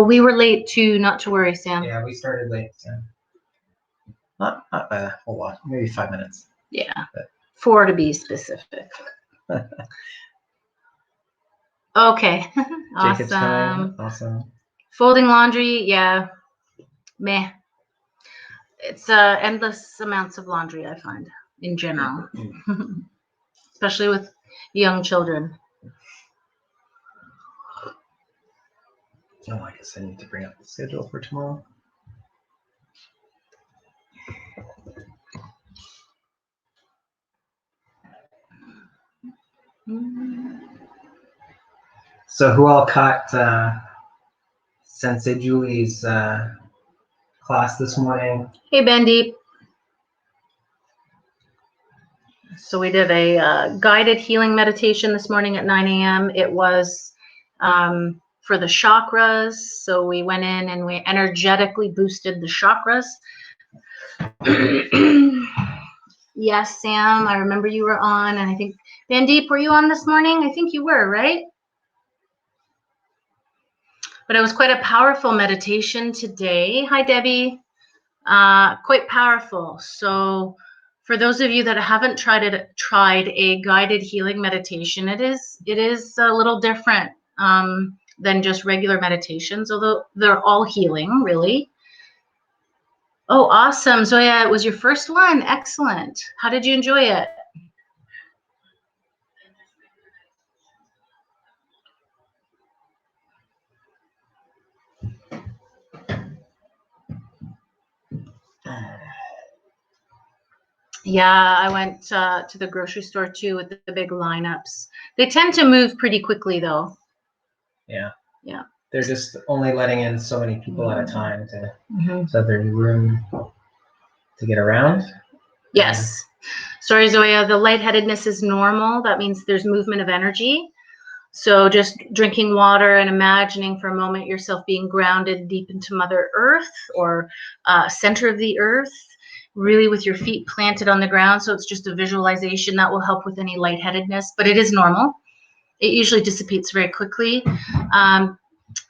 we were late too, not to worry, Sam. Yeah, we started late, Sam. Not a whole lot, maybe 5 minutes. Yeah, 4 to be specific. Okay, Jacob's awesome. coming. Awesome. Folding laundry, yeah, meh. It's endless amounts of laundry, I find, in general, especially with young children. Oh, I guess I need to bring up the schedule for tomorrow. So who all caught Sensei Julie's class this morning? Hey, Bendeep. So we did a guided healing meditation this morning at 9 a.m. It was for the chakras. So we went in and we energetically boosted the chakras. Yes, Sam, I remember you were on, and I think, Bendeep, were you on this morning? I think you were, right? But it was quite a powerful meditation today. Hi, Debbie. Quite powerful. So for those of you that haven't tried a guided healing meditation, it is a little different than just regular meditations, although they're all healing, really. Oh, awesome. Zoya, it was your first one. Excellent. How did you enjoy it? Yeah, I went to the grocery store too with the big lineups. They tend to move pretty quickly, though. Yeah. Yeah. They're just only letting in so many people at a time so there's room to get around. Yes. Sorry, Zoya, the lightheadedness is normal. That means there's movement of energy. So just drinking water and imagining for a moment yourself being grounded deep into Mother Earth or center of the earth, really with your feet planted on the ground. So it's just a visualization that will help with any lightheadedness, but it is normal. It usually dissipates very quickly.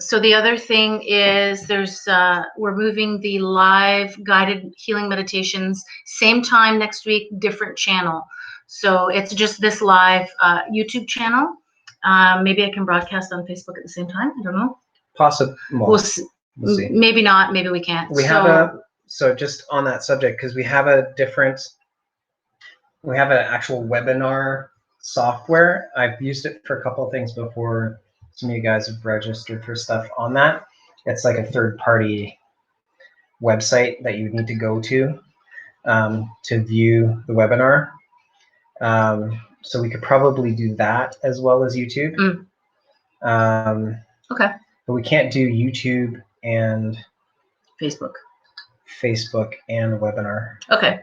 So the other thing is we're moving the live guided healing meditations, same time next week, different channel. So it's just this live YouTube channel. Maybe I can broadcast on Facebook at the same time. I don't know. Possible. We'll see. Maybe not. Maybe we can't. So just on that subject, because we have an actual webinar software. I've used it for a couple of things before. Some of you guys have registered for stuff on that. It's like a third-party website that you need to go to view the webinar. So we could probably do that as well as YouTube. Okay. But we can't do YouTube and Facebook and the webinar. Okay.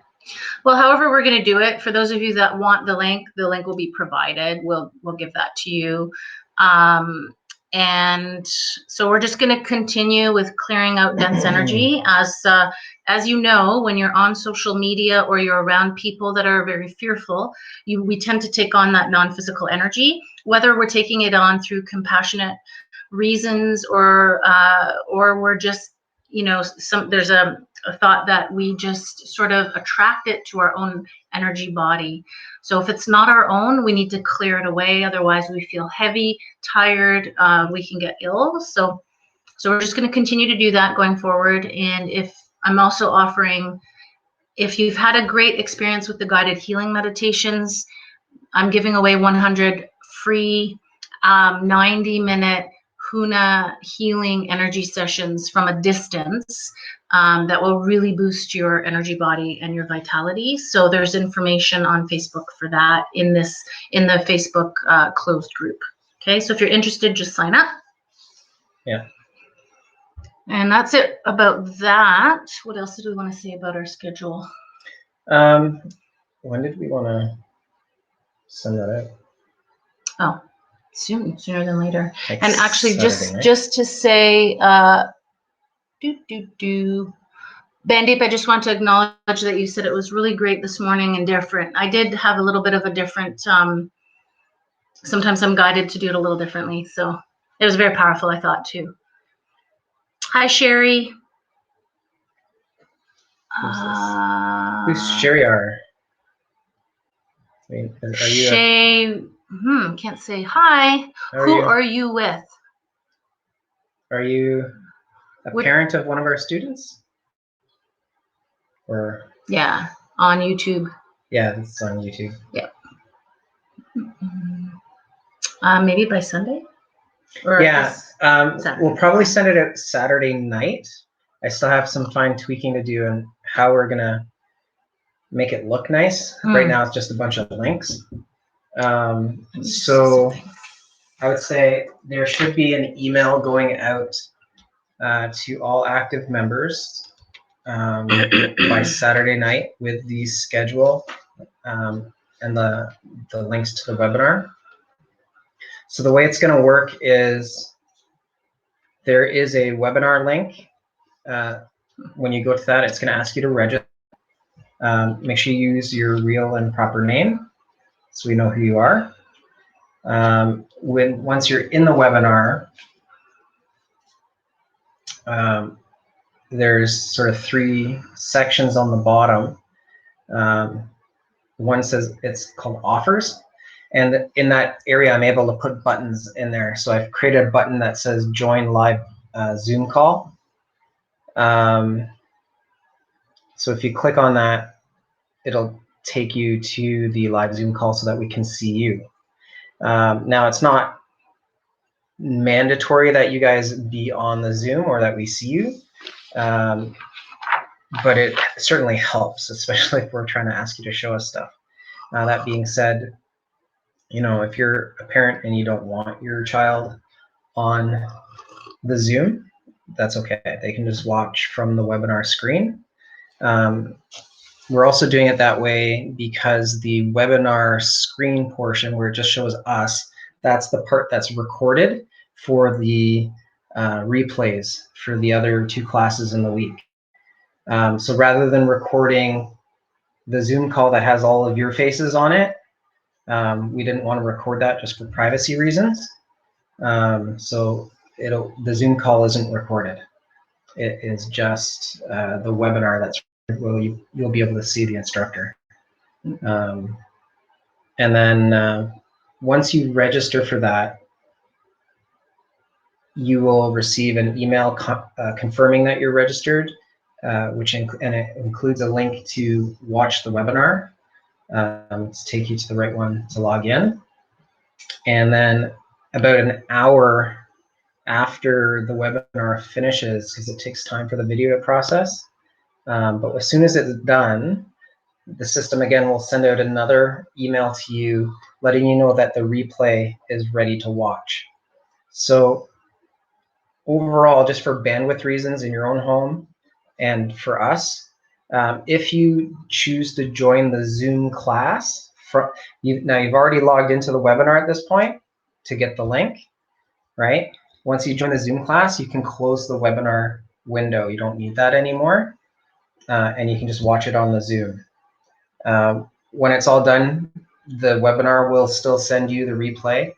Well, however we're going to do it, for those of you that want the link will be provided. We'll give that to you. And so we're just going to continue with clearing out dense energy. As you know, when you're on social media or you're around people that are very fearful, we tend to take on that non-physical energy, whether we're taking it on through compassionate reasons or we're just, there's a thought that we just sort of attract it to our own energy body. So if it's not our own, we need to clear it away. Otherwise, we feel heavy, tired, we can get ill. So we're just going to continue to do that going forward. And if I'm also offering, if you've had a great experience with the guided healing meditations, I'm giving away 100 free 90-minute Huna healing energy sessions from a distance that will really boost your energy body and your vitality. So there's information on Facebook for that in the Facebook closed group. Okay, so if you're interested, just sign up. Yeah. And that's it about that. What else did we want to say about our schedule? When did we want to send that out? Oh, sooner than later. Like and actually, Saturday, right? just to say, Bandeep, I just want to acknowledge that you said it was really great this morning and different. I did have a little bit of a different. Sometimes I'm guided to do it a little differently, so it was very powerful, I thought, too. Hi, Sherry. Who's Sherry R? I mean, are you? Shay. Can't say hi. Who are you with? Are you a parent of one of our students? Or yeah, on YouTube. Yeah, it's on YouTube. Yeah. Maybe by Sunday. Or yeah, we'll probably send it out Saturday night. I still have some fine tweaking to do on how we're gonna make it look nice. Right now, it's just a bunch of links. So I would say there should be an email going out to all active members by Saturday night with the schedule and the links to the webinar. So the way it's going to work is there is a webinar link. When you go to that, it's going to ask you to register. Make sure you use your real and proper name so we know who you are. Once you're in the webinar, there's sort of 3 sections on the bottom. One says it's called offers. And in that area, I'm able to put buttons in there. So I've created a button that says join live Zoom call. So if you click on that, it'll take you to the live Zoom call so that we can see you. Now, it's not mandatory that you guys be on the Zoom or that we see you, but it certainly helps, especially if we're trying to ask you to show us stuff. That being said, you know, if you're a parent and you don't want your child on the Zoom, that's okay. They can just watch from the webinar screen. We're also doing it that way because the webinar screen portion where it just shows us, that's the part that's recorded for the replays for the other 2 classes in the week. So rather than recording the Zoom call that has all of your faces on it, we didn't want to record that just for privacy reasons. So the Zoom call isn't recorded. It is just the webinar that's where you'll be able to see the instructor. And then once you register for that, you will receive an email confirming that you're registered, and it includes a link to watch the webinar to take you to the right one to log in. And then about an hour after the webinar finishes, because it takes time for the video to process, but as soon as it's done, the system again will send out another email to you letting you know that the replay is ready to watch. So overall, just for bandwidth reasons in your own home and for us, if you choose to join the Zoom class, now you've already logged into the webinar at this point to get the link, right? Once you join the Zoom class, you can close the webinar window. You don't need that anymore, and you can just watch it on the Zoom. When it's all done, the webinar will still send you the replay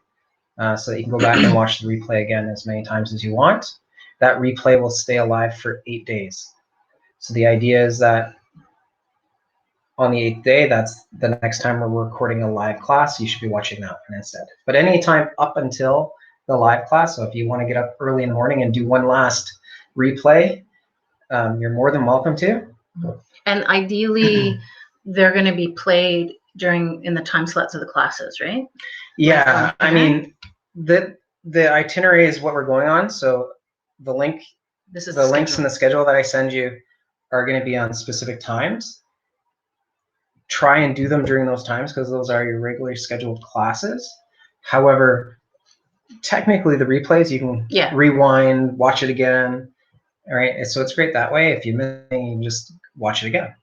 so that you can go back and watch the replay again as many times as you want. That replay will stay alive for 8 days. So the idea is that on the 8th day, that's the next time we're recording a live class, you should be watching that one instead. But anytime up until the live class, so if you want to get up early in the morning and do one last replay, you're more than welcome to. And ideally, they're going to be played in the time slots of the classes, right? Yeah, I mean, the itinerary is what we're going on. So the links in the schedule that I send you are going to be on specific times. Try and do them during those times because those are your regularly scheduled classes. However, technically the replays, you can rewind, watch it again. All right, so it's great that way. If you miss anything, you can just watch it again,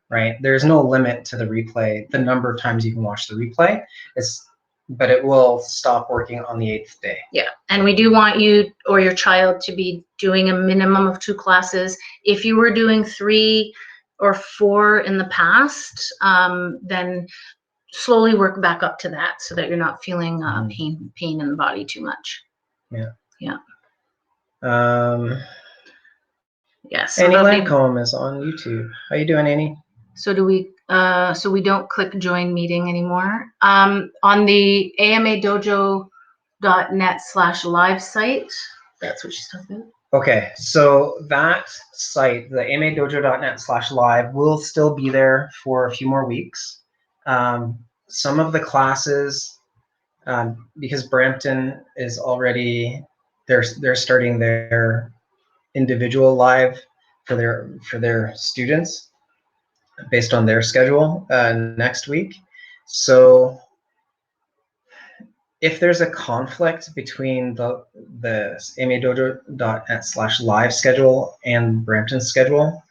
right? There's no limit to the replay, the number of times you can watch the replay. But it will stop working on the 8th day. Yeah, and we do want you or your child to be doing a minimum of 2 classes. If you were doing 3 or 4 in the past, then slowly work back up to that so that you're not feeling pain in the body too much. Yeah. Yeah. Yes. So Annie that'll be- Lancome is on YouTube. How you doing, Annie? So do we, so we don't click join meeting anymore. On the amadojo.net/live site, that's what she's talking about. Okay, so that site, the amadojo.net/live, will still be there for a few more weeks. Some of the classes, because Brampton is already, they're starting their individual live for their students based on their schedule next week. So if there's a conflict between the amadojo.net/live schedule and Brampton's schedule,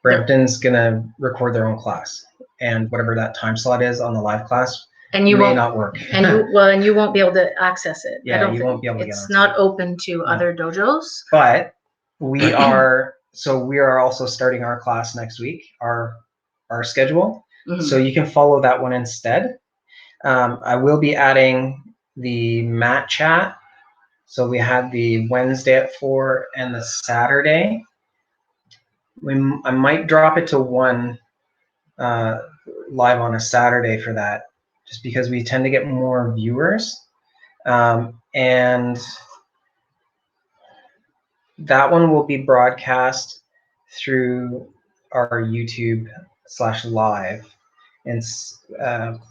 Brampton's gonna record their own class, and whatever that time slot is on the live class And you may won't, not work. and you won't be able to access it. Yeah, I don't you think won't be able to get it's onto not it. open to other dojos. But we are also starting our class next week, our schedule. Mhm. So you can follow that one instead. I will be adding the mat chat. So we had the Wednesday at 4 and the Saturday. I might drop it to 1 live on a Saturday for that, just because we tend to get more viewers. And that one will be broadcast through our YouTube/live, and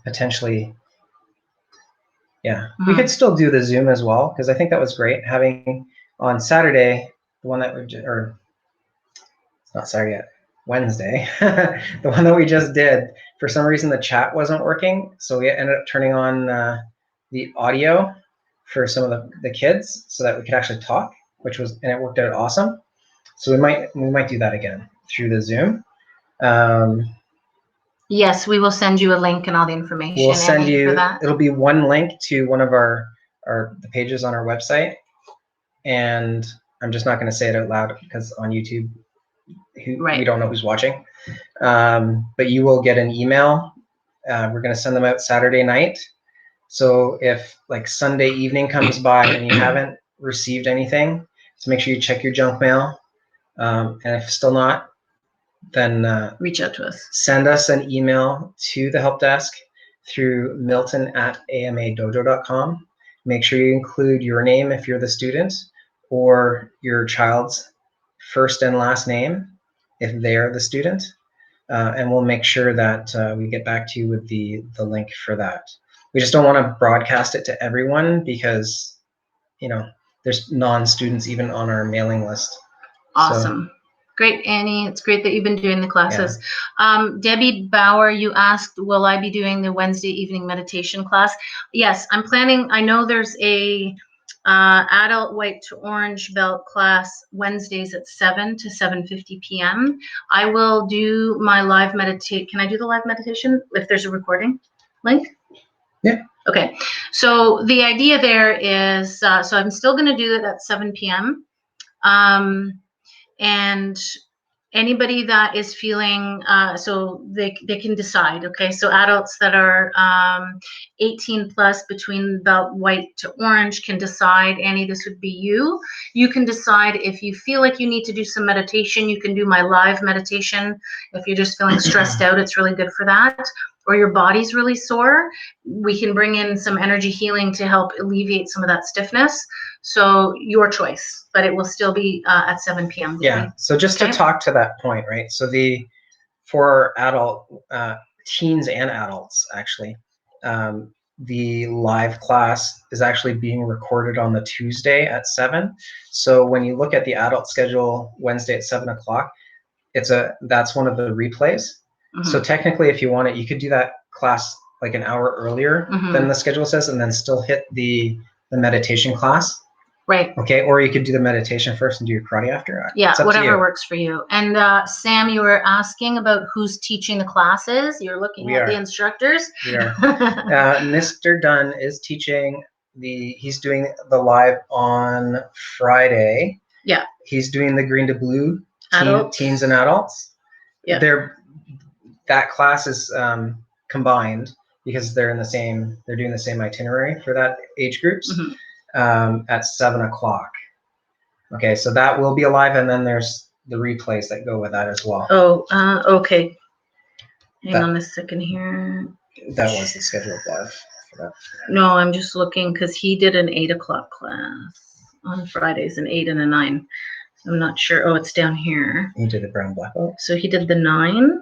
potentially, yeah, we could still do the Zoom as well, because I think that was great having on Saturday, the one that or it's not Saturday yet, Wednesday, the one that we just did. For some reason, the chat wasn't working, so we ended up turning on the audio for some of the kids so that we could actually talk, and it worked out awesome. So we might do that again through the Zoom. Yes, we will send you a link and all the information. We'll send Annie, you. for that. It'll be one link to one of the pages on our website, and I'm just not going to say it out loud because on YouTube, we don't know who's watching. But you will get an email. We're going to send them out Saturday night. So if like Sunday evening comes by and you haven't received anything, so make sure you check your junk mail. And if still not, then reach out to us. Send us an email to the help desk through milton@amadojo.com. Make sure you include your name if you're the student, or your child's first and last name if they're the student, and we'll make sure that we get back to you with the link for that. We just don't want to broadcast it to everyone because, there's non-students even on our mailing list. Awesome. So, great, Annie. It's great that you've been doing the classes. Yeah. Debbie Bauer, you asked, will I be doing the Wednesday evening meditation class? Yes, I'm planning. I know there's a adult white to orange belt class Wednesdays at 7 to 7:50 p.m. I will do my live meditate. Can I do the live meditation if there's a recording link? Yeah. Okay. So the idea there is, so I'm still going to do it at 7 p.m. And anybody that is feeling, so they can decide, okay? So adults that are 18 plus between belt white to orange can decide. Annie, this would be you. You can decide if you feel like you need to do some meditation, you can do my live meditation. If you're just feeling stressed out, it's really good for that. Or your body's really sore, we can bring in some energy healing to help alleviate some of that stiffness. So your choice, but it will still be at 7 p.m. Yeah, so just to talk to that point, right? So for adult, teens and adults actually, the live class is actually being recorded on the Tuesday at 7. So when you look at the adult schedule Wednesday at 7 o'clock, that's one of the replays. Mm-hmm. So technically, if you want it, you could do that class like an hour earlier than the schedule says, and then still hit the meditation class. Right. Okay, or you could do the meditation first and do your karate after. Yeah, whatever works for you. And Sam, you were asking about who's teaching the classes. You're looking at the instructors. We are. Mr. Dunn is teaching he's doing the live on Friday. Yeah. He's doing the green to blue teens and adults. Yeah. That class is combined because they're doing the same itinerary for that age groups. Mm-hmm. At 7 o'clock. Okay, so that will be alive, and then there's the replays that go with that as well. Oh, okay. Hang That- on a second here. That was the scheduled live for that. No, I'm just looking because he did an 8 o'clock class on Fridays, an 8 and a 9. I'm not sure. Oh, it's down here. He did the brown black belt. So he did the 9.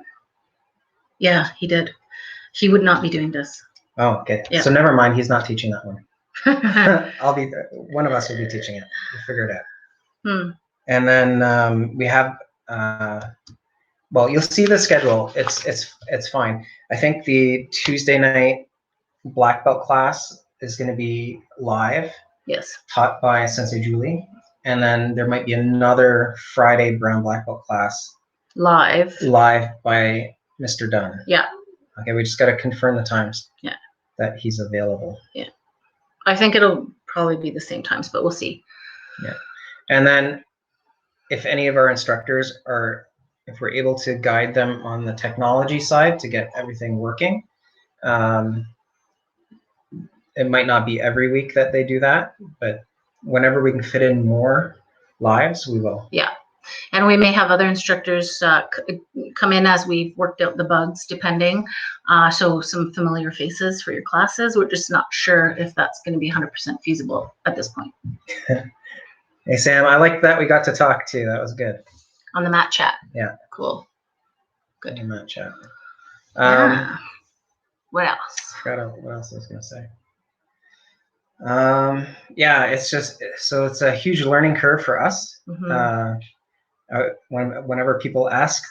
Yeah, he did. He would not be doing this. Oh, okay. Yeah. So never mind. He's not teaching that one. One of us will be teaching it. We'll figure it out. Hmm. And then we have, well, you'll see the schedule. It's fine. I think the Tuesday night black belt class is going to be live, Yes. taught by Sensei Julie. And then there might be another Friday brown black belt class Live. by Mr. Dunn. Yeah. Okay, we just got to confirm the times. Yeah. That he's available. Yeah. I think it'll probably be the same times, but we'll see. Yeah. And then if any of our instructors are, if we're able to guide them on the technology side to get everything working, it might not be every week that they do that, but whenever we can fit in more lives, we will. Yeah. And we may have other instructors come in as we've worked out the bugs, depending. So some familiar faces for your classes. We're just not sure if that's going to be 100% feasible at this point. Hey, Sam, I like that we got to talk too. That was good. On the mat chat. Yeah. Cool. Good. In that chat. Yeah. What else? Forgot what else I was going to say. Yeah, it's just, so it's a huge learning curve for us. Mhm. Whenever people ask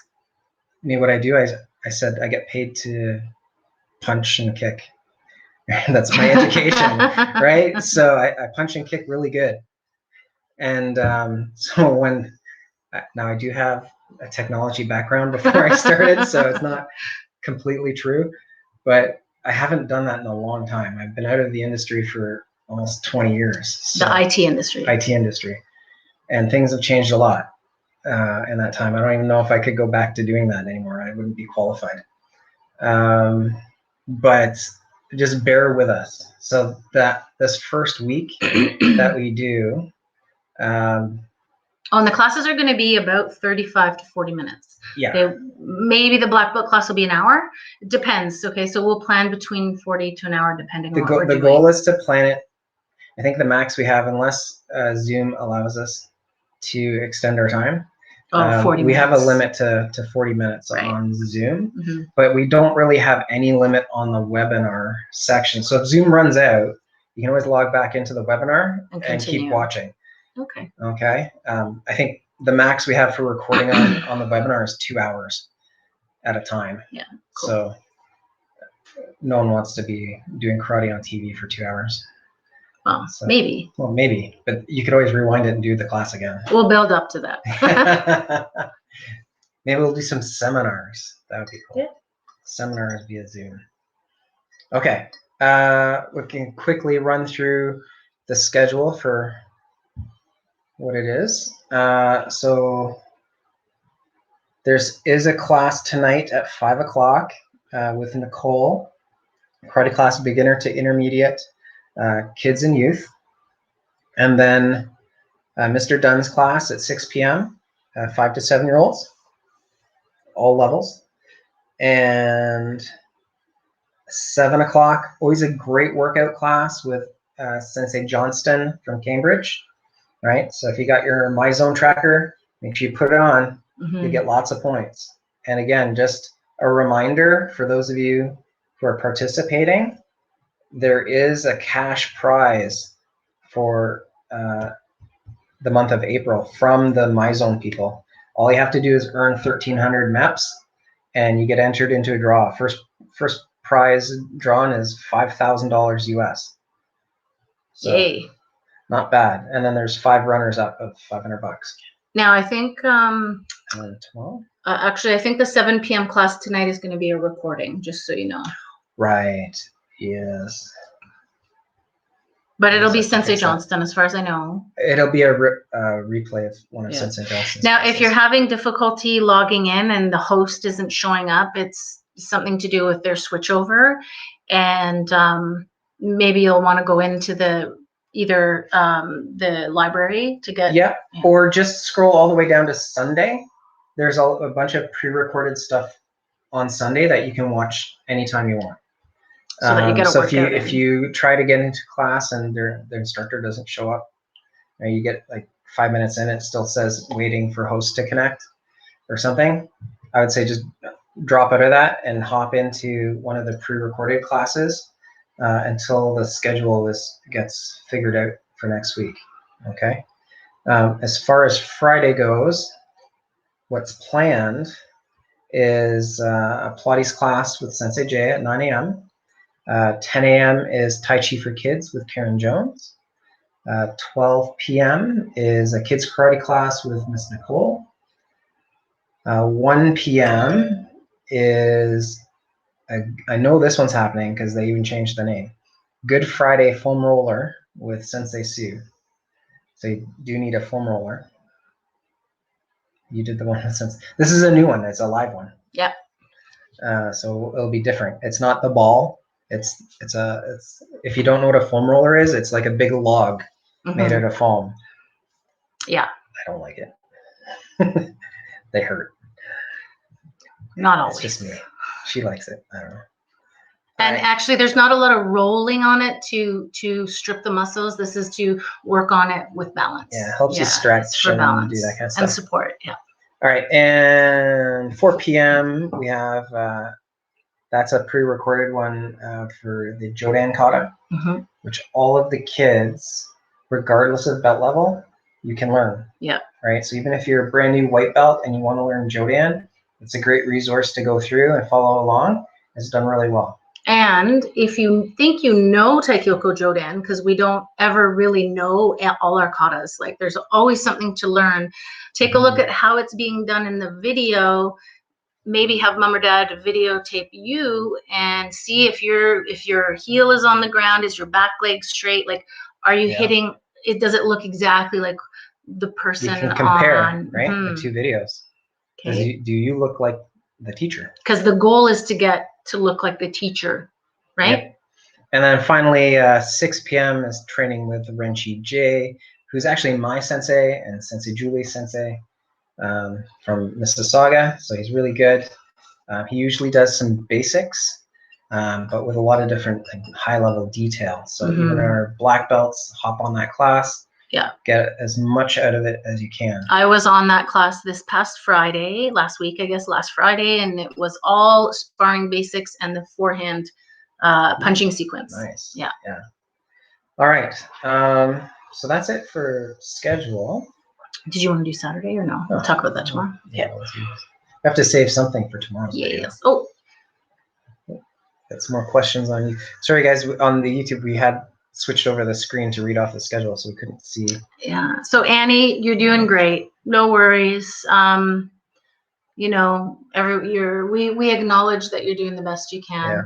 me what I do, I said I get paid to punch and kick. That's my education, right? So I punch and kick really good. And so now I do have a technology background before I started, so it's not completely true, but I haven't done that in a long time. I've been out of the industry for almost 20 years. So, The IT industry. IT industry. And things have changed a lot in that time. I don't even know if I could go back to doing that anymore. I wouldn't be qualified. But just bear with us. So that this first week that we do. Oh, and the classes are going to be about 35 to 40 minutes. Yeah. Maybe the black belt class will be an hour. It depends. Okay, so we'll plan between 40 to an hour depending on what we're The doing. goal is to plan it. I think the max we have, unless Zoom allows us to extend our time. 40 we minutes. have a limit to 40 minutes Right. on Zoom, Mm-hmm. but we don't really have any limit on the webinar section. So if Zoom runs out, you can always log back into the webinar and keep watching. Okay. Okay. I think the max we have for recording on the webinar is 2 hours at a time. Yeah. Cool. So no one wants to be doing karate on TV for 2 hours. Well, So, maybe. Well, maybe, but you could always rewind it and do the class again. We'll build up to that. Maybe we'll do some seminars. That would be cool. Yeah. Seminars via Zoom. Okay. We can quickly run through the schedule for what it is. So there is a class tonight at 5 o'clock with Nicole, karate class beginner to intermediate, kids and youth. And then Mr. Dunn's class at 6 p.m., 5 to 7-year-olds, all levels. And 7 o'clock, always a great workout class with Sensei Johnston from Cambridge, right? So if you got your MyZone tracker, make sure you put it on. Mm-hmm. You get lots of points. And again, just a reminder for those of you who are participating, there is a cash prize for the month of April from the MyZone people. All you have to do is earn 1,300 MEPs, and you get entered into a draw. First prize drawn is $5,000 US. So Yay. not bad. And then there's 5 runners up of $500. Now I think And 12. actually I think the 7 p.m. class tonight is going to be a recording, just so you know. Right. Yes. But it'll be Yes, I Sensei think so. Johnston, as far as I know. It'll be a replay of one of Yeah. Sensei Johnston's Now, classes. if you're having difficulty logging in and the host isn't showing up, it's something to do with their switchover, and maybe you'll want to go into the either the library to get. Yeah, Yeah. or just scroll all the way down to Sunday. There's a bunch of pre-recorded stuff on Sunday that you can watch anytime you want. So that you get a so workout if in. you try to get into class and the instructor doesn't show up, you get like 5 minutes in, it still says waiting for host to connect or something. I would say just drop out of that and hop into one of the pre-recorded classes until the schedule gets figured out for next week. Okay. As far as Friday goes, what's planned is a Pilates class with Sensei Jay at 9 a.m. 10 a.m. is Tai Chi for Kids with Karen Jones. 12 p.m. is a kids karate class with Miss Nicole. 1 p.m. is, I know this one's happening because they even changed the name, Good Friday foam roller with Sensei Sue. So you do need a foam roller. You did the one with Sensei. This is a new one. It's a live one. Yeah. So it'll be different. It's not the ball. It's if you don't know what a foam roller is, it's like a big log made out of foam. Yeah. I don't like it. They hurt. Not always. It's just me. She likes it. I don't know. And actually, there's not a lot of rolling on it to strip the muscles. This is to work on it with balance. Yeah, it helps you stretch for and balance do that kind of stuff. and support. Yeah. All right, and 4 p.m. we have that's a pre-recorded one for the Jodan Kata, which all of the kids, regardless of belt level, you can learn. Yeah. Right. So even if you're a brand new white belt and you want to learn Jodan, it's a great resource to go through and follow along. It's done really well. And if you think you know Taikyoku Jodan, because we don't ever really know all our katas, like there's always something to learn. Take a look at how it's being done in the video. Maybe have mom or dad videotape you and see if your heel is on the ground, is your back leg straight, like are you hitting it? Does it look exactly like the person? You can compare, on, right? The two videos. Okay. Do you look like the teacher? Because the goal is to get to look like the teacher, right? Yep. And then finally, 6 p.m. is training with Renchi J, who's actually my sensei and Sensei Julie's sensei from Mississauga. So he's really good. He usually does some basics, but with a lot of different high-level detail. So even our black belts hop on that class. Yeah. Get as much out of it as you can. I was on that class this past Friday, last Friday, and it was all sparring basics and the forehand punching sequence. Nice. Yeah. Yeah. All right. So that's it for schedule. Did you want to do Saturday or no? We'll talk about that tomorrow. Yeah. We have to save something for tomorrow's video. Yes. Oh. Got some more questions on you. Sorry, guys. On the YouTube, we had switched over the screen to read off the schedule, so we couldn't see. Yeah. So Annie, you're doing great. No worries. You know, we acknowledge that you're doing the best you can. Yeah.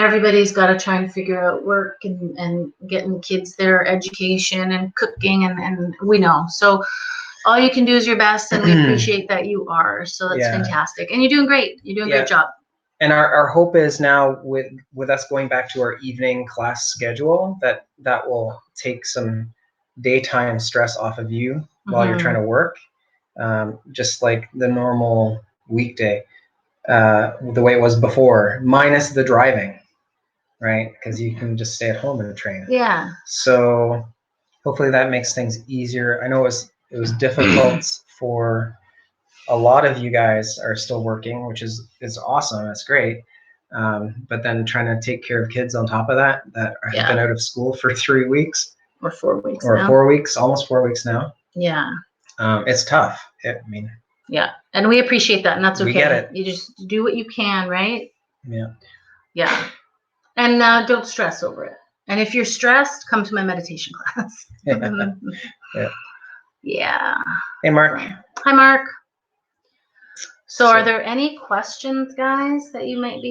Everybody's got to try and figure out work and getting kids their education and cooking, and we know. So all you can do is your best, and we appreciate that you are. So that's fantastic. And you're doing great. You're doing a great job. And our hope is now with us going back to our evening class schedule that will take some daytime stress off of you while you're trying to work, just like the normal weekday, the way it was before, minus the driving, right? Because you can just stay at home and train. Yeah. So hopefully that makes things easier. I know it was difficult for a lot of you guys are still working, which is awesome. That's great. But then trying to take care of kids on top of that have been out of school for 3 weeks or 4 weeks or now. 4 weeks, almost 4 weeks now. Yeah. It's tough. Yeah. And we appreciate that. And that's okay. We get it. You just do what you can, right? Yeah. Yeah. And don't stress over it. And if you're stressed, come to my meditation class. Yeah. Yeah. Hey, Mark. Hi, Mark. So are there any questions, guys, that you might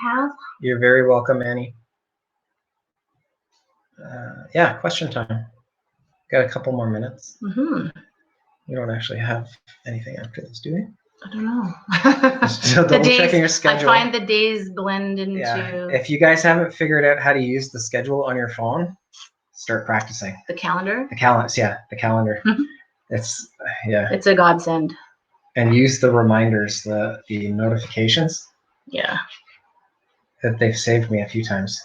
have? You're very welcome, Annie. Yeah, question time. Got a couple more minutes. We don't actually have anything after this, do we? I don't know. Still double checking your schedule. I find the days blend into. Yeah. If you guys haven't figured out how to use the schedule on your phone, start practicing. The calendar. The calendars, yeah, the calendar. It's It's a godsend. And use the reminders, the notifications. Yeah. That they've saved me a few times.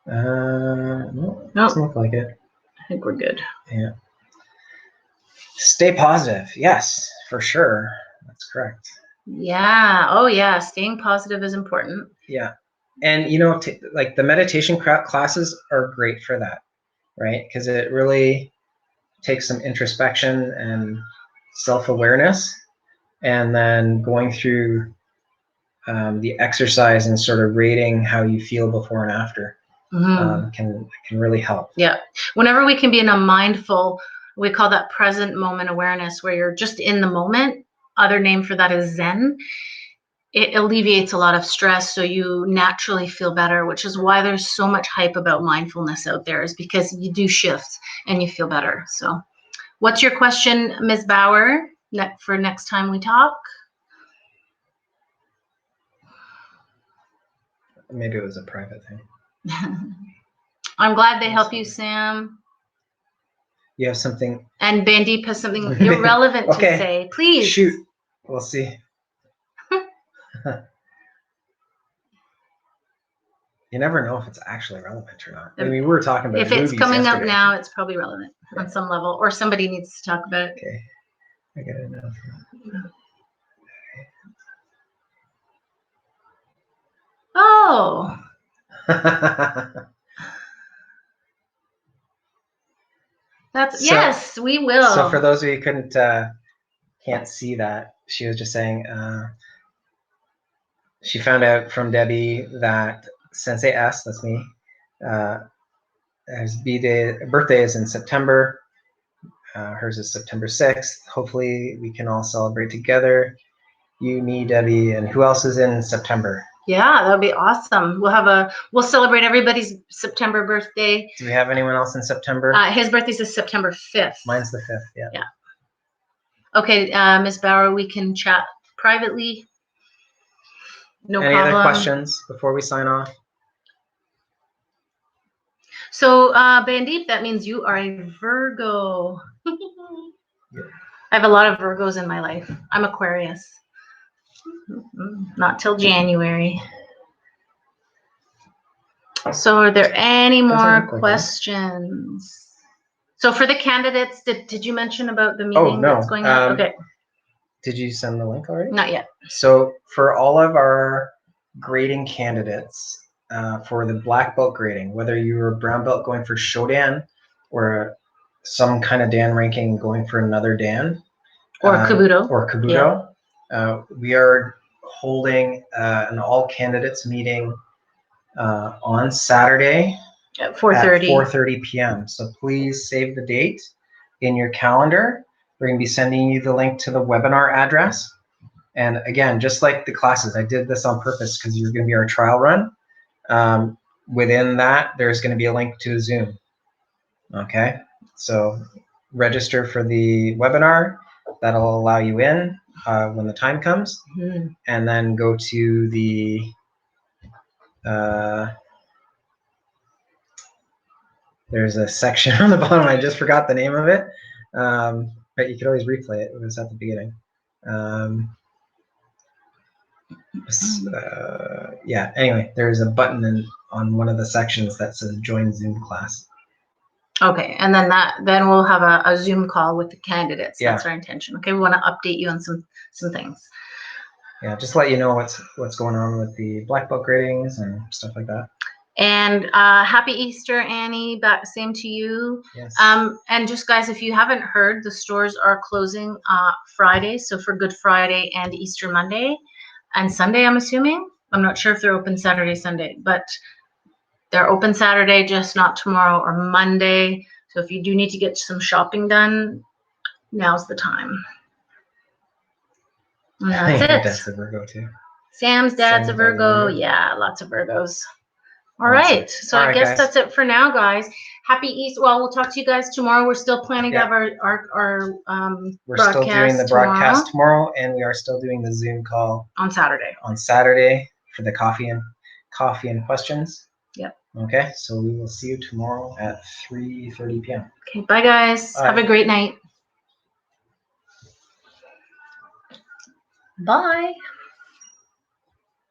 No, doesn't look like it. I think we're good. Yeah. Stay positive. Yes, for sure. That's correct. Yeah. Oh, yeah. Staying positive is important. Yeah. And, you know, like the meditation classes are great for that, right? Because it really takes some introspection and self-awareness, and then going through the exercise and sort of rating how you feel before and after can really help. Yeah. Whenever we can be in a mindful, we call that present moment awareness, where you're just in the moment. Other name for that is Zen. It alleviates a lot of stress, so you naturally feel better, which is why there's so much hype about mindfulness out there, is because you do shift and you feel better. So what's your question, Ms. Bauer, for next time we talk? Maybe it was a private thing. I'm glad they help you, Sam. You have something? And Bandeep has something irrelevant to say. Please. Shoot. We'll see. You never know if it's actually relevant or not. I mean, we were talking about if it's movies coming yesterday. up now, it's probably relevant on some level, or somebody needs to talk about it. Okay. I get it now. Oh. Yes, we will. So for those of you who can't see that, she was just saying she found out from Debbie that Sensei S, that's me, his birthday is in September. Hers is September 6th. Hopefully we can all celebrate together. You, me, Debbie, and who else is in September? Yeah, that would be awesome. We'll celebrate everybody's September birthday. Do we have anyone else in September? His birthday's is September 5th. Mine's the 5th, yeah. Yeah. Okay, Ms. Bauer, we can chat privately. No problem. Any other questions before we sign off? So, Bandeep, that means you are a Virgo. Yeah. I have a lot of Virgos in my life. I'm Aquarius. Not till January. So are there any more questions? So for the candidates, did you mention about the meeting that's going on? Okay. Did you send the link already? Not yet. So for all of our grading candidates, for the black belt grading, whether you're a brown belt going for Shodan or some kind of Dan ranking going for another Dan. Or Kabuto. Yeah. We are holding an all candidates meeting on Saturday at 4:30. At 4:30 p.m. So please save the date in your calendar. We're going to be sending you the link to the webinar address. And again, just like the classes, I did this on purpose because you're going to be our trial run. Within that, there's going to be a link to Zoom. Okay, so register for the webinar. That'll allow you in when the time comes. And then go to the there's a section on the bottom. I just forgot the name of it, but you could always replay it. It was at the beginning. Yeah. Anyway, there's a button on one of the sections that says "Join Zoom class." Okay, and then we'll have a Zoom call with the candidates. Yeah. That's our intention. Okay, we want to update you on some things. Yeah, just let you know what's going on with the black belt gradings and stuff like that. And happy Easter, Annie. Same to you. Yes. And just guys, if you haven't heard, the stores are closing Friday. So for Good Friday and Easter Monday and Sunday, I'm assuming. I'm not sure if they're open Saturday, Sunday, but they're open Saturday, just not tomorrow or Monday. So if you do need to get some shopping done, now's the time. And that's it. Dad's a Virgo too. Sam's dad's a Virgo. Yeah, lots of Virgos. All right. So I guess that's it for now, guys. Happy Easter. Well, we'll talk to you guys tomorrow. We're still planning to have our We're still doing the broadcast tomorrow, and we are still doing the Zoom call on Saturday. On Saturday for the coffee and questions. Yep. Okay, so we will see you tomorrow at 3:30 p.m. Okay, bye guys. Bye. Have a great night. Bye.